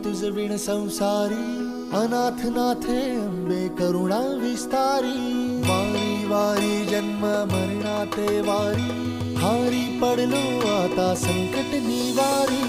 तुझ विण संसारी, अनाथ नाथे अंबे करुणा विस्तारी। वारी वारी जन्म मरणाते वारी, हारी पडलो आता संकट निवारी।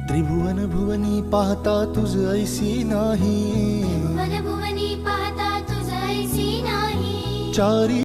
त्रिभुवन भुवनी पाहता तुझ ऐसी नाही, त्रिभुवन भुवनी पाहता तुझ ऐसी नाही। चारी